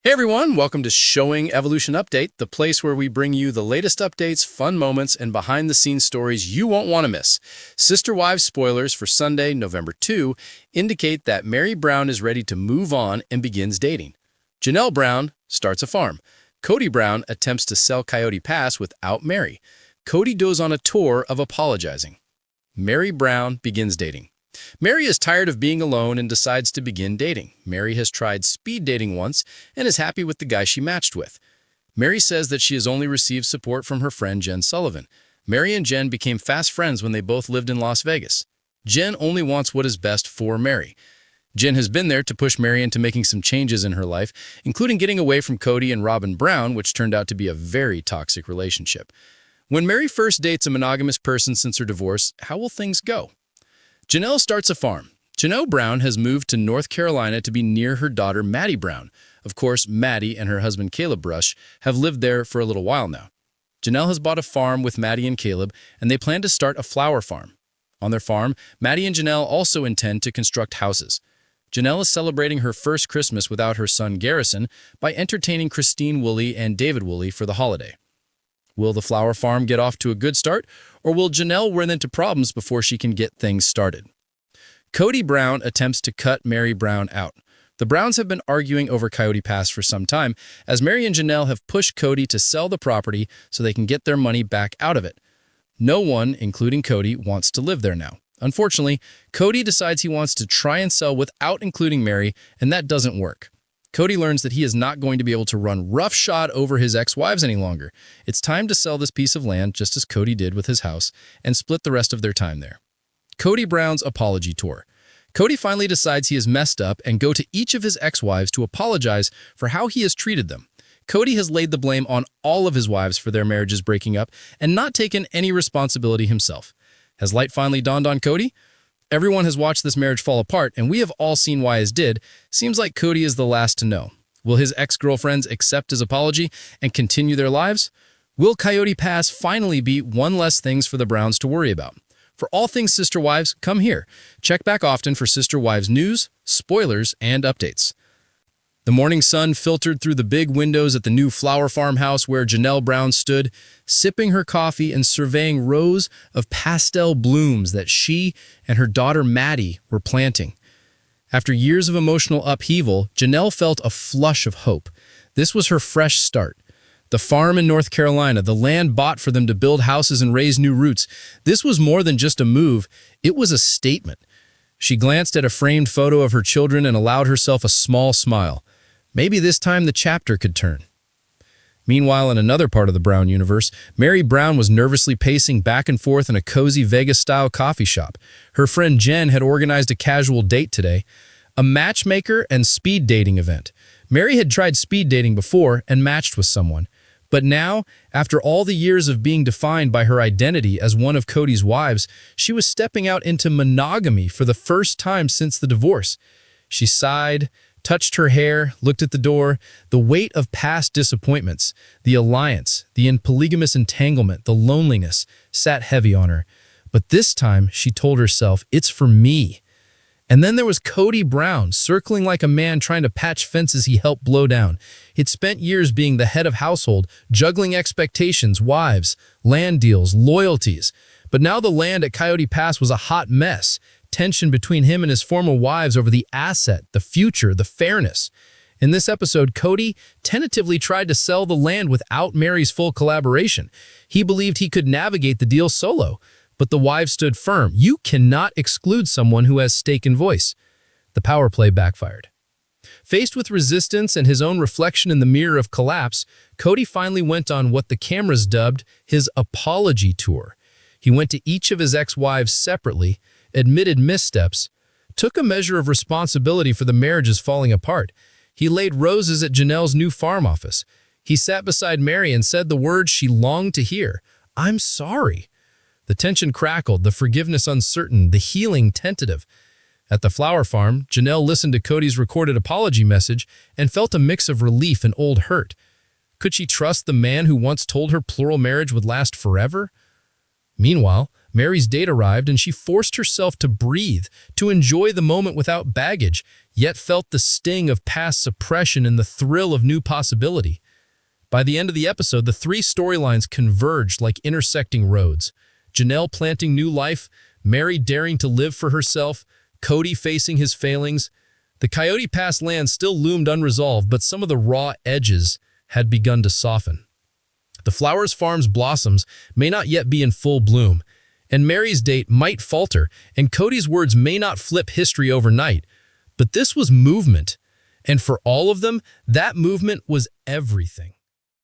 Hey everyone, welcome to Showing Evolution Update, the place where we bring you the latest updates, fun moments, and behind-the-scenes stories you won't want to miss. Sister Wives spoilers for Sunday, November 2 indicate that Meri Brown is ready to move on and begins dating. Janelle Brown starts a farm. Kody Brown attempts to sell Coyote Pass without Meri. Kody goes on a tour of apologizing. Meri Brown begins dating. Meri is tired of being alone and decides to begin dating. Meri has tried speed dating once and is happy with the guy she matched with. Meri says that she has only received support from her friend Jen Sullivan. Meri and Jen became fast friends when they both lived in Las Vegas. Jen only wants what is best for Meri. Jen has been there to push Meri into making some changes in her life, including getting away from Kody and Robin Brown, which turned out to be a very toxic relationship. When Meri first dates a monogamous person since her divorce, how will things go? Janelle starts a farm. Janelle Brown has moved to North Carolina to be near her daughter, Maddie Brown. Of course, Maddie and her husband, Caleb Brush, have lived there for a little while now. Janelle has bought a farm with Maddie and Caleb, and they plan to start a flower farm. On their farm, Maddie and Janelle also intend to construct houses. Janelle is celebrating her first Christmas without her son, Garrison, by entertaining Christine Woolley and David Woolley for the holiday. Will the flower farm get off to a good start, or will Janelle run into problems before she can get things started? Kody Brown attempts to cut Meri Brown out. The Browns have been arguing over Coyote Pass for some time, as Meri and Janelle have pushed Kody to sell the property so they can get their money back out of it. No one, including Kody, wants to live there now. Unfortunately, Kody decides he wants to try and sell without including Meri, and that doesn't work. Kody learns that he is not going to be able to run roughshod over his ex-wives any longer. It's time to sell this piece of land, just as Kody did with his house, and split the rest of their time there. Kody Brown's apology tour. Kody finally decides he has messed up and go to each of his ex-wives to apologize for how he has treated them. Kody has laid the blame on all of his wives for their marriages breaking up and not taken any responsibility himself. Has light finally dawned on Kody? Everyone has watched this marriage fall apart, and we have all seen why it did. Seems like Kody is the last to know. Will his ex-girlfriends accept his apology and continue their lives? Will Coyote Pass finally be one less things for the Browns to worry about? For all things Sister Wives, come here. Check back often for Sister Wives news, spoilers, and updates. The morning sun filtered through the big windows at the new flower farmhouse where Janelle Brown stood, sipping her coffee and surveying rows of pastel blooms that she and her daughter Maddie were planting. After years of emotional upheaval, Janelle felt a flush of hope. This was her fresh start. The farm in North Carolina, the land bought for them to build houses and raise new roots. This was more than just a move, it was a statement. She glanced at a framed photo of her children and allowed herself a small smile. Maybe this time the chapter could turn. Meanwhile, in another part of the Brown universe, Meri Brown was nervously pacing back and forth in a cozy Vegas-style coffee shop. Her friend Jen had organized a casual date today, a matchmaker and speed dating event. Meri had tried speed dating before and matched with someone. But now, after all the years of being defined by her identity as one of Kody's wives, she was stepping out into monogamy for the first time since the divorce. She sighed, touched her hair, looked at the door. The weight of past disappointments, the alliance, the polygamous entanglement, the loneliness sat heavy on her. But this time, she told herself, it's for me. And then there was Kody Brown, circling like a man trying to patch fences he helped blow down. He'd spent years being the head of household, juggling expectations, wives, land deals, loyalties. But now the land at Coyote Pass was a hot mess. Tension between him and his former wives over the asset, the future, the fairness. In this episode, Kody tentatively tried to sell the land without Meri's full collaboration. He believed he could navigate the deal solo. But the wives stood firm. You cannot exclude someone who has stake and voice. The power play backfired. Faced with resistance and his own reflection in the mirror of collapse, Kody finally went on what the cameras dubbed his apology tour. He went to each of his ex-wives separately, admitted missteps, took a measure of responsibility for the marriages falling apart. He laid roses at Janelle's new farm office. He sat beside Meri and said the words she longed to hear, "I'm sorry." The tension crackled, the forgiveness uncertain, the healing tentative. At the flower farm, Janelle listened to Kody's recorded apology message and felt a mix of relief and old hurt. Could she trust the man who once told her plural marriage would last forever? Meanwhile, Mary's date arrived and she forced herself to breathe, to enjoy the moment without baggage, yet felt the sting of past suppression and the thrill of new possibility. By the end of the episode, the three storylines converged like intersecting roads. Janelle planting new life, Meri daring to live for herself, Kody facing his failings. The Coyote past land still loomed unresolved, but some of the raw edges had begun to soften. The Flowers Farm's blossoms may not yet be in full bloom, and Mary's date might falter, and Kody's words may not flip history overnight. But this was movement, and for all of them, that movement was everything.